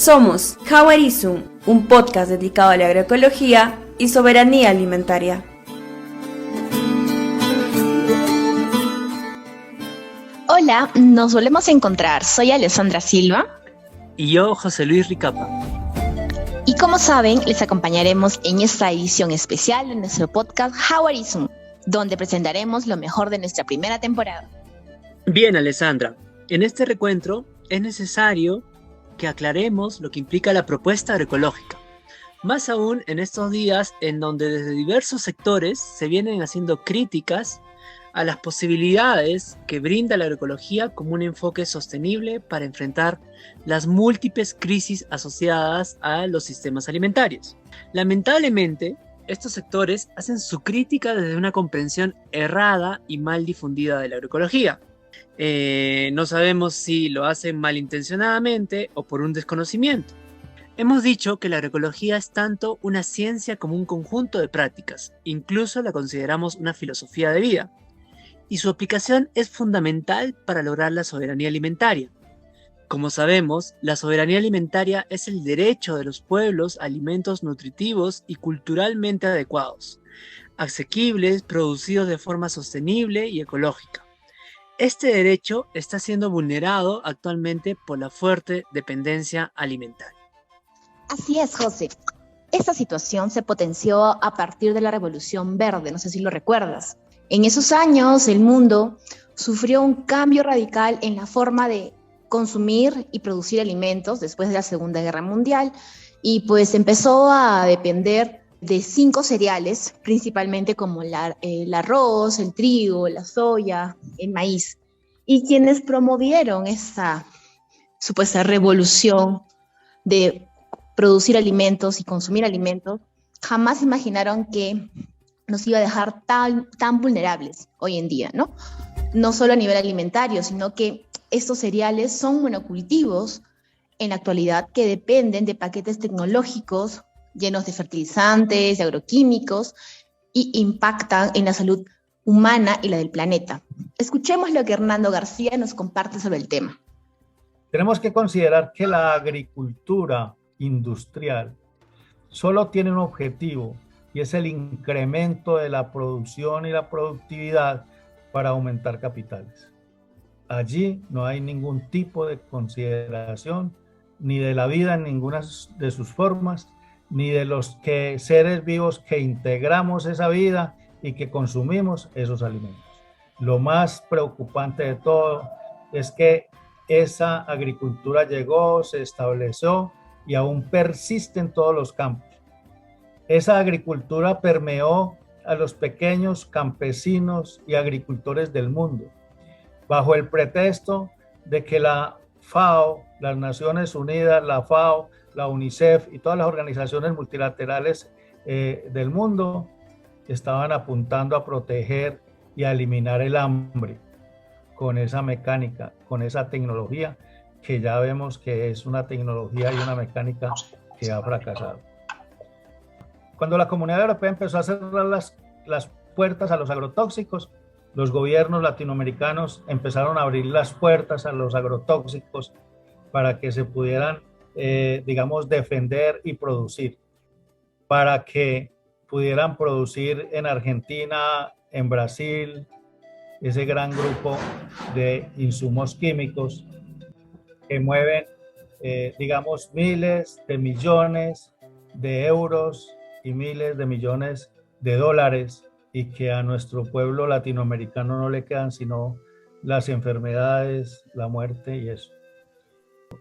Somos Hawarisun, un podcast dedicado a la agroecología y soberanía alimentaria. Hola, nos volvemos a encontrar. Soy Alessandra Silva. Y yo, José Luis Ricapa. Y como saben, les acompañaremos en esta edición especial de nuestro podcast Hawarisun, donde presentaremos lo mejor de nuestra primera temporada. Bien, Alessandra, en este recuentro es necesario que aclaremos lo que implica la propuesta agroecológica. Más aún en estos días en donde desde diversos sectores se vienen haciendo críticas a las posibilidades que brinda la agroecología como un enfoque sostenible para enfrentar las múltiples crisis asociadas a los sistemas alimentarios. Lamentablemente, estos sectores hacen su crítica desde una comprensión errada y mal difundida de la agroecología. No sabemos si lo hacen malintencionadamente o por un desconocimiento. Hemos dicho que la agroecología es tanto una ciencia como un conjunto de prácticas, incluso la consideramos una filosofía de vida, y su aplicación es fundamental para lograr la soberanía alimentaria. Como sabemos, la soberanía alimentaria es el derecho de los pueblos a alimentos nutritivos y culturalmente adecuados, asequibles, producidos de forma sostenible y ecológica. Este derecho está siendo vulnerado actualmente por la fuerte dependencia alimentaria. Así es, José. Esta situación se potenció a partir de la Revolución Verde, no sé si lo recuerdas. En esos años, el mundo sufrió un cambio radical en la forma de consumir y producir alimentos después de la Segunda Guerra Mundial y pues empezó a depender de 5 cereales, principalmente como el arroz, el trigo, la soya, el maíz. Y quienes promovieron esa supuesta revolución de producir alimentos y consumir alimentos, jamás imaginaron que nos iba a dejar tan vulnerables hoy en día, ¿no? No solo a nivel alimentario, sino que estos cereales son monocultivos en la actualidad que dependen de paquetes tecnológicos llenos de fertilizantes, de agroquímicos, y impactan en la salud humana y la del planeta. Escuchemos lo que Hernando García nos comparte sobre el tema. Tenemos que considerar que la agricultura industrial solo tiene un objetivo, y es el incremento de la producción y la productividad para aumentar capitales. Allí no hay ningún tipo de consideración ni de la vida en ninguna de sus formas, ni de los seres vivos que integramos esa vida y que consumimos esos alimentos. Lo más preocupante de todo es que esa agricultura llegó, se estableció y aún persiste en todos los campos. Esa agricultura permeó a los pequeños campesinos y agricultores del mundo, bajo el pretexto de que la FAO, las Naciones Unidas, la FAO, la UNICEF y todas las organizaciones multilaterales del mundo estaban apuntando a proteger y a eliminar el hambre con esa mecánica, con esa tecnología que ya vemos que es una tecnología y una mecánica que ha fracasado. Cuando la Comunidad Europea empezó a cerrar las puertas a los agrotóxicos, los gobiernos latinoamericanos empezaron a abrir las puertas a los agrotóxicos para que se pudieran, defender y producir, para que pudieran producir en Argentina, en Brasil, ese gran grupo de insumos químicos que mueven, miles de millones de euros y miles de millones de dólares, y que a nuestro pueblo latinoamericano no le quedan sino las enfermedades, la muerte y eso.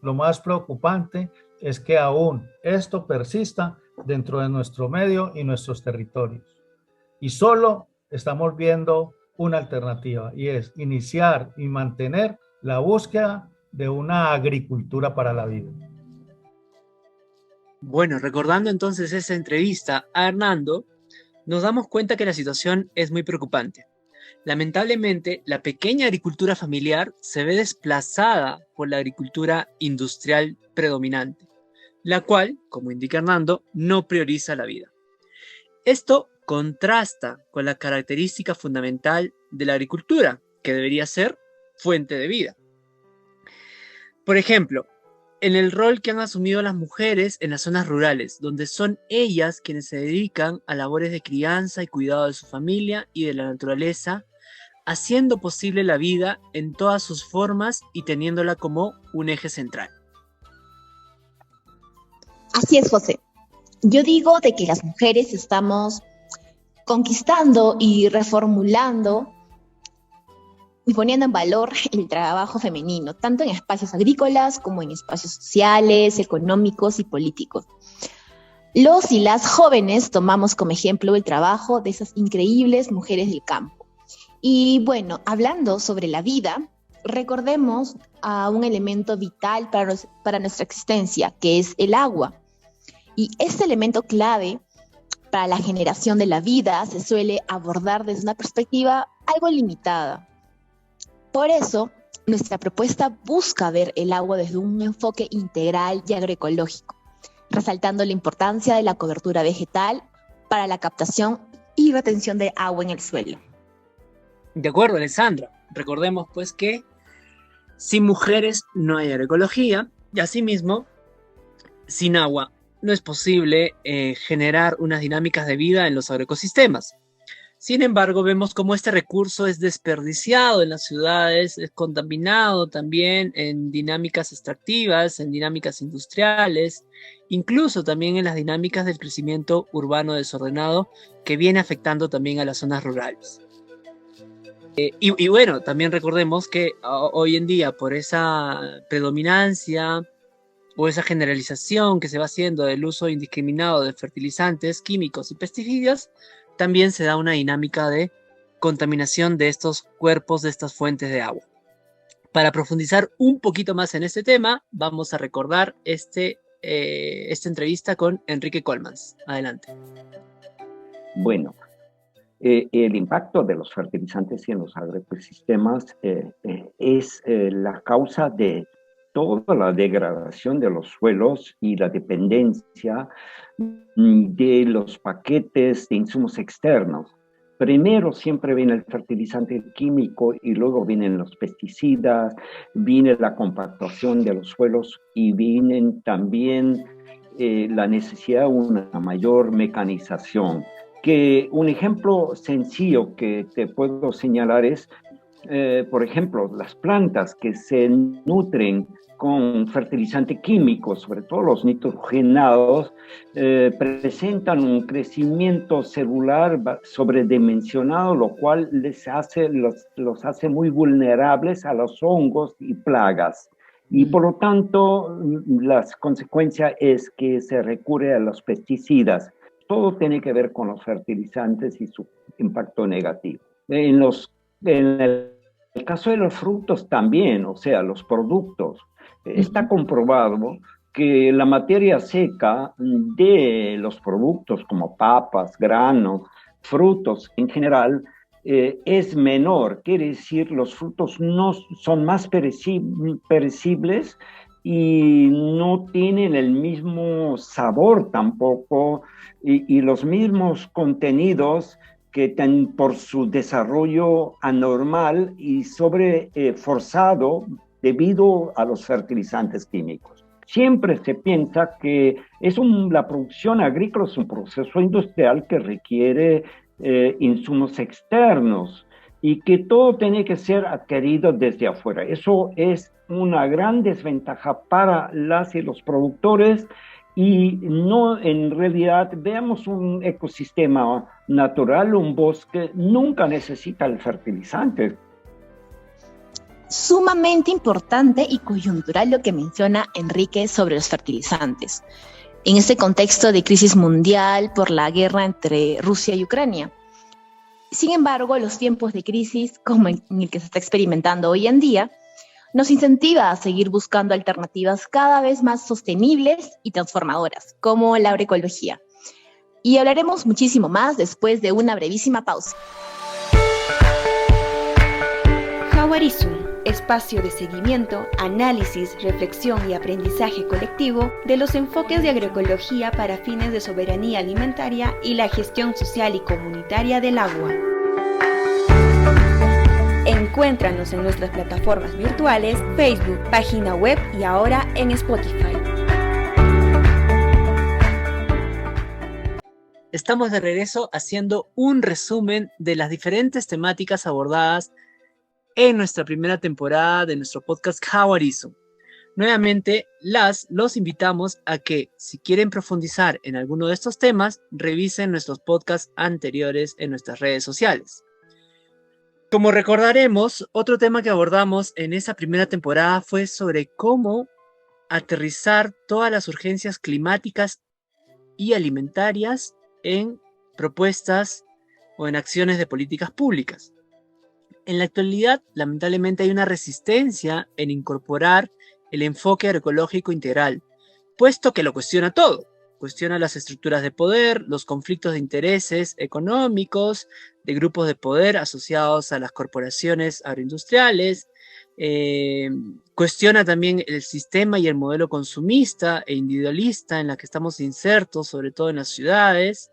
Lo más preocupante es que aún esto persista dentro de nuestro medio y nuestros territorios. Y solo estamos viendo una alternativa, y es iniciar y mantener la búsqueda de una agricultura para la vida. Bueno, recordando entonces esa entrevista a Hernando, nos damos cuenta que la situación es muy preocupante. Lamentablemente, la pequeña agricultura familiar se ve desplazada por la agricultura industrial predominante, la cual, como indica Hernando, no prioriza la vida. Esto contrasta con la característica fundamental de la agricultura, que debería ser fuente de vida. Por ejemplo, en el rol que han asumido las mujeres en las zonas rurales, donde son ellas quienes se dedican a labores de crianza y cuidado de su familia y de la naturaleza, haciendo posible la vida en todas sus formas y teniéndola como un eje central. Así es, José. Yo digo de que las mujeres estamos conquistando y reformulando y poniendo en valor el trabajo femenino, tanto en espacios agrícolas como en espacios sociales, económicos y políticos. Los y las jóvenes tomamos como ejemplo el trabajo de esas increíbles mujeres del campo. Y bueno, hablando sobre la vida, recordemos a un elemento vital para nuestra existencia, que es el agua. Y este elemento clave para la generación de la vida se suele abordar desde una perspectiva algo limitada. Por eso, nuestra propuesta busca ver el agua desde un enfoque integral y agroecológico, resaltando la importancia de la cobertura vegetal para la captación y retención de agua en el suelo. De acuerdo, Alessandra. Recordemos pues que sin mujeres no hay agroecología y asimismo, sin agua no es posible generar unas dinámicas de vida en los agroecosistemas. Sin embargo, vemos cómo este recurso es desperdiciado en las ciudades, es contaminado también en dinámicas extractivas, en dinámicas industriales, incluso también en las dinámicas del crecimiento urbano desordenado que viene afectando también a las zonas rurales. Y bueno, también recordemos que hoy en día, por esa predominancia o esa generalización que se va haciendo del uso indiscriminado de fertilizantes químicos y pesticidas, también se da una dinámica de contaminación de estos cuerpos, de estas fuentes de agua. Para profundizar un poquito más en este tema, vamos a recordar esta entrevista con Enrique Colmans. Adelante. Bueno, el impacto de los fertilizantes en los agroecosistemas es la causa de toda la degradación de los suelos y la dependencia de los paquetes de insumos externos. Primero siempre viene el fertilizante químico y luego vienen los pesticidas, viene la compactación de los suelos y vienen también la necesidad de una mayor mecanización. Que un ejemplo sencillo que te puedo señalar es, por ejemplo, las plantas que se nutren con fertilizante químico, sobre todo los nitrogenados, presentan un crecimiento celular sobredimensionado, lo cual los hace muy vulnerables a los hongos y plagas. Y por lo tanto, la consecuencia es que se recurre a los pesticidas. Todo tiene que ver con los fertilizantes y su impacto negativo. En el caso de los frutos también, o sea, los productos, está comprobado que la materia seca de los productos como papas, granos, frutos en general, es menor. Quiere decir, los frutos no son más perecibles y no tienen el mismo sabor tampoco y los mismos contenidos que por su desarrollo anormal y sobreforzado debido a los fertilizantes químicos. Siempre se piensa que la producción agrícola es un proceso industrial que requiere insumos externos y que todo tiene que ser adquirido desde afuera. Eso es una gran desventaja para las y los productores y no, en realidad, veamos un ecosistema natural, un bosque, nunca necesita el fertilizante. Sumamente importante y coyuntural lo que menciona Enrique sobre los fertilizantes. En este contexto de crisis mundial por la guerra entre Rusia y Ucrania. Sin embargo, los tiempos de crisis, como en el que se está experimentando hoy en día, nos incentiva a seguir buscando alternativas cada vez más sostenibles y transformadoras, como la agroecología. Y hablaremos muchísimo más después de una brevísima pausa. Hawarisu, espacio de seguimiento, análisis, reflexión y aprendizaje colectivo de los enfoques de agroecología para fines de soberanía alimentaria y la gestión social y comunitaria del agua. Encuéntranos en nuestras plataformas virtuales, Facebook, página web y ahora en Spotify. Estamos de regreso haciendo un resumen de las diferentes temáticas abordadas en nuestra primera temporada de nuestro podcast Jawarizo. Nuevamente, los invitamos a que, si quieren profundizar en alguno de estos temas, revisen nuestros podcasts anteriores en nuestras redes sociales. Como recordaremos, otro tema que abordamos en esa primera temporada fue sobre cómo aterrizar todas las urgencias climáticas y alimentarias en propuestas o en acciones de políticas públicas. En la actualidad, lamentablemente, hay una resistencia en incorporar el enfoque agroecológico integral, puesto que lo cuestiona todo. Cuestiona las estructuras de poder, los conflictos de intereses económicos, de grupos de poder asociados a las corporaciones agroindustriales, cuestiona también el sistema y el modelo consumista e individualista en la que estamos insertos, sobre todo en las ciudades,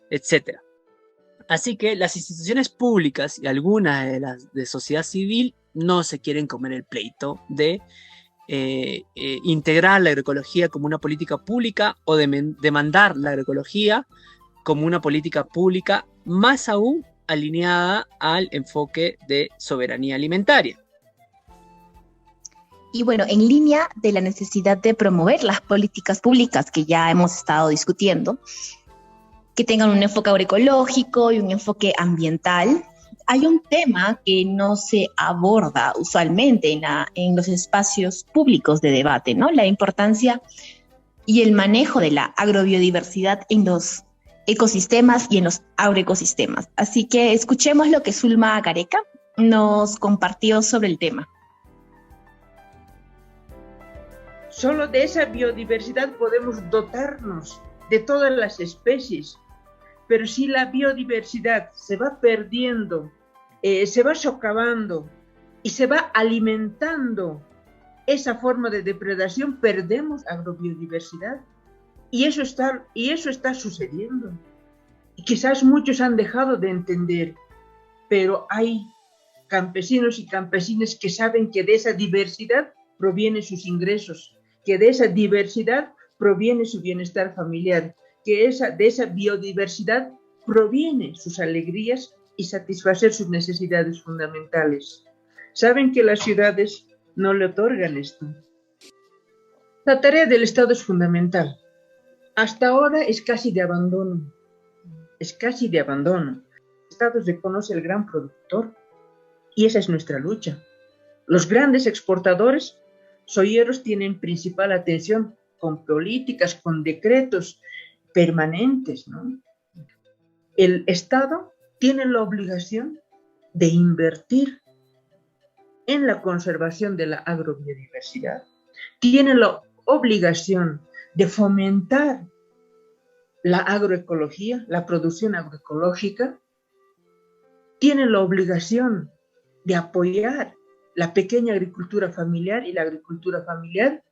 etc. Así que las instituciones públicas y algunas de las de sociedad civil no se quieren comer el pleito de integrar la agroecología como una política pública o demandar la agroecología como una política pública, más aún alineada al enfoque de soberanía alimentaria. Y bueno, en línea de la necesidad de promover las políticas públicas que ya hemos estado discutiendo, que tengan un enfoque agroecológico y un enfoque ambiental, hay un tema que no se aborda usualmente en los espacios públicos de debate, ¿no? La importancia y el manejo de la agrobiodiversidad en los ecosistemas y en los agroecosistemas. Así que escuchemos lo que Zulma Gareca nos compartió sobre el tema. Solo de esa biodiversidad podemos dotarnos de todas las especies. Pero si la biodiversidad se va perdiendo, se va socavando y se va alimentando esa forma de depredación, perdemos agrobiodiversidad. Y eso está sucediendo. Y quizás muchos han dejado de entender, pero hay campesinos y campesinas que saben que de esa diversidad provienen sus ingresos, que de esa diversidad proviene su bienestar familiar, que de esa biodiversidad proviene sus alegrías y satisfacer sus necesidades fundamentales. Saben que las ciudades no le otorgan esto. La tarea del Estado es fundamental. Hasta ahora es casi de abandono. El Estado reconoce al gran productor y esa es nuestra lucha. Los grandes exportadores soyeros tienen principal atención con políticas, con decretos permanentes, ¿no? El Estado tiene la obligación de invertir en la conservación de la agrobiodiversidad, tiene la obligación de fomentar la agroecología, la producción agroecológica, tiene la obligación de apoyar la pequeña agricultura familiar y la agricultura familiar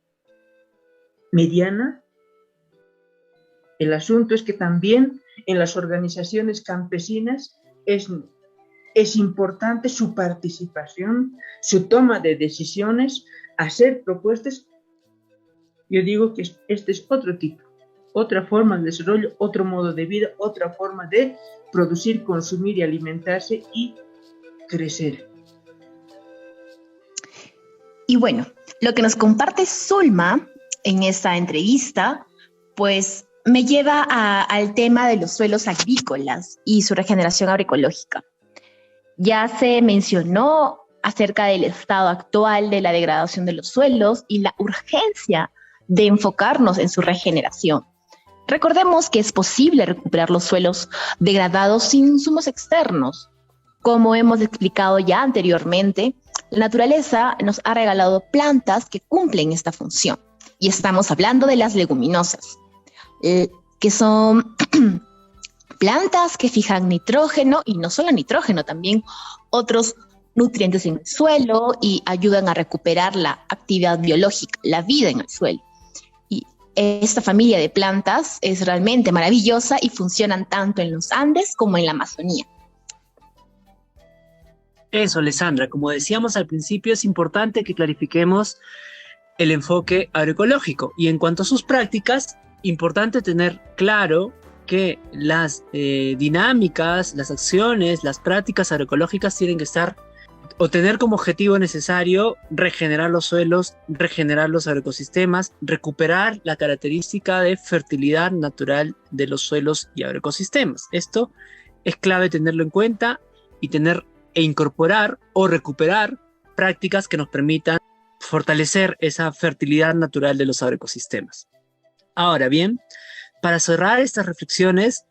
mediana. El asunto es que también en las organizaciones campesinas es importante su participación, su toma de decisiones, hacer propuestas. Yo digo que este es otro tipo, otra forma de desarrollo, otro modo de vida, otra forma de producir, consumir y alimentarse y crecer. Y bueno, lo que nos comparte Zulma en esta entrevista, pues me lleva al tema de los suelos agrícolas y su regeneración agroecológica. Ya se mencionó acerca del estado actual de la degradación de los suelos y la urgencia de enfocarnos en su regeneración. Recordemos que es posible recuperar los suelos degradados sin insumos externos. Como hemos explicado ya anteriormente, la naturaleza nos ha regalado plantas que cumplen esta función. Y estamos hablando de las leguminosas, que son plantas que fijan nitrógeno, y no solo nitrógeno, también otros nutrientes en el suelo y ayudan a recuperar la actividad biológica, la vida en el suelo. Y esta familia de plantas es realmente maravillosa y funcionan tanto en los Andes como en la Amazonía. Eso, Alessandra, como decíamos al principio, es importante que clarifiquemos el enfoque agroecológico. Y en cuanto a sus prácticas, importante tener claro que las dinámicas, las acciones, las prácticas agroecológicas tienen que estar o tener como objetivo necesario regenerar los suelos, regenerar los agroecosistemas, recuperar la característica de fertilidad natural de los suelos y agroecosistemas. Esto es clave tenerlo en cuenta y tener e incorporar o recuperar prácticas que nos permitan fortalecer esa fertilidad natural de los agroecosistemas. Ahora bien, para cerrar estas reflexiones,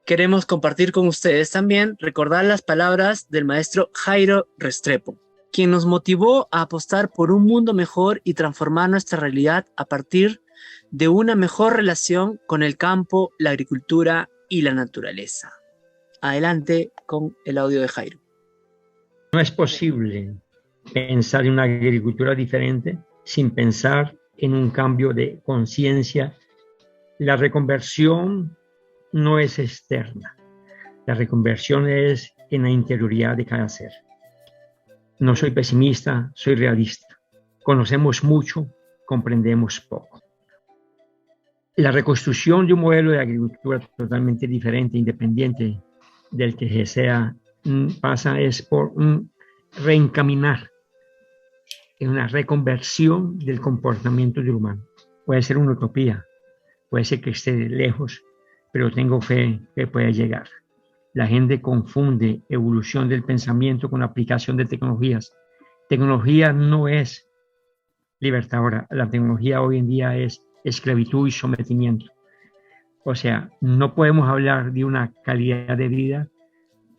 queremos compartir con ustedes también, recordar las palabras del maestro Jairo Restrepo, quien nos motivó a apostar por un mundo mejor y transformar nuestra realidad a partir de una mejor relación con el campo, la agricultura y la naturaleza. Adelante con el audio de Jairo. No es posible pensar en una agricultura diferente sin pensar en un cambio de conciencia. La reconversión no es externa, la reconversión es en la interioridad de cada ser. No soy pesimista, soy realista. Conocemos mucho, comprendemos poco. La reconstrucción de un modelo de agricultura totalmente diferente, independiente del que sea, pasa es por un reencaminar, en una reconversión del comportamiento del humano. Puede ser una utopía, puede ser que esté lejos, pero tengo fe que puede llegar. La gente confunde evolución del pensamiento con aplicación de tecnologías. Tecnología no es libertadora. La tecnología hoy en día es esclavitud y sometimiento. O sea, no podemos hablar de una calidad de vida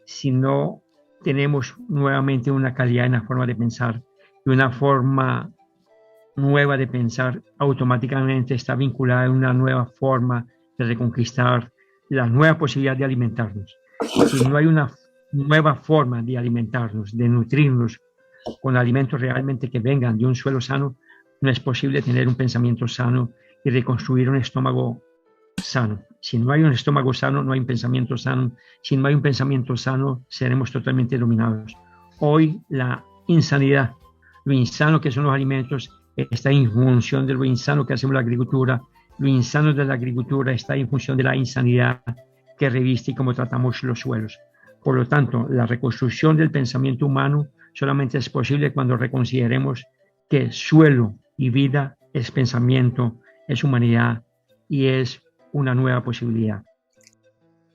si no tenemos nuevamente una calidad en la forma de pensar. Y una forma nueva de pensar automáticamente está vinculada a una nueva forma de reconquistar la nueva posibilidad de alimentarnos. Si no hay una nueva forma de alimentarnos, de nutrirnos con alimentos realmente que vengan de un suelo sano, no es posible tener un pensamiento sano y reconstruir un estómago sano. Si no hay un estómago sano, no hay un pensamiento sano. Si no hay un pensamiento sano, seremos totalmente dominados. Hoy la insanidad, lo insano que son los alimentos, está en función de lo insano que hacemos la agricultura. Lo insano de la agricultura está en función de la insanidad que reviste y cómo tratamos los suelos. Por lo tanto, la reconstrucción del pensamiento humano solamente es posible cuando reconsideremos que suelo y vida es pensamiento, es humanidad y es una nueva posibilidad.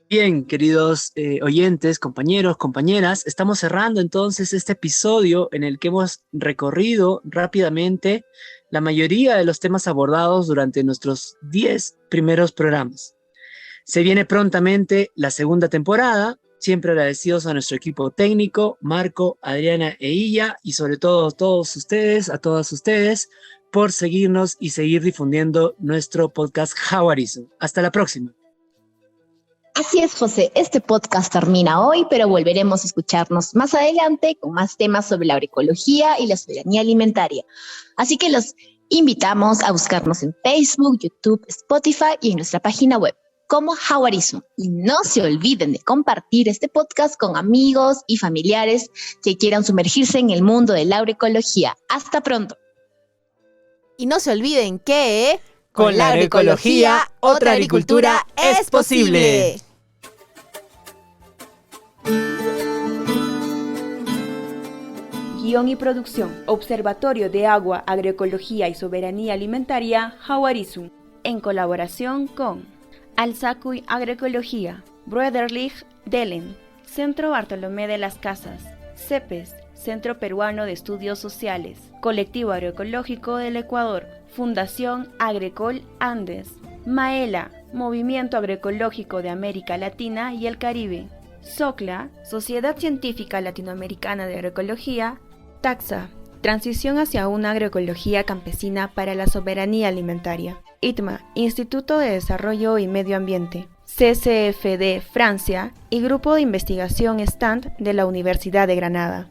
Bien, queridos oyentes, compañeros, compañeras, estamos cerrando entonces este episodio en el que hemos recorrido rápidamente la mayoría de los temas abordados durante nuestros 10 primeros programas. Se viene prontamente la segunda temporada, siempre agradecidos a nuestro equipo técnico, Marco, Adriana e Illa, y sobre todo a todos ustedes, por seguirnos y seguir difundiendo nuestro podcast Jawarizo. Hasta la próxima. Así es, José, este podcast termina hoy, pero volveremos a escucharnos más adelante con más temas sobre la agroecología y la soberanía alimentaria. Así que los invitamos a buscarnos en Facebook, YouTube, Spotify y en nuestra página web como Jawarizo. Y no se olviden de compartir este podcast con amigos y familiares que quieran sumergirse en el mundo de la agroecología. Hasta pronto. Y no se olviden que con la agroecología, otra agricultura es posible. Guión y producción, Observatorio de Agua, Agroecología y Soberanía Alimentaria, Jawarizo, en colaboración con Alsacuy Agroecología, Brotherlig Delen, Centro Bartolomé de las Casas, CEPES, Centro Peruano de Estudios Sociales, Colectivo Agroecológico del Ecuador, Fundación Agrecol Andes, Maela, Movimiento Agroecológico de América Latina y el Caribe, SOCLA, Sociedad Científica Latinoamericana de Agroecología, TAXA, Transición hacia una agroecología campesina para la soberanía alimentaria, ITMA, Instituto de Desarrollo y Medio Ambiente, CCFD Francia y Grupo de Investigación STAND de la Universidad de Granada.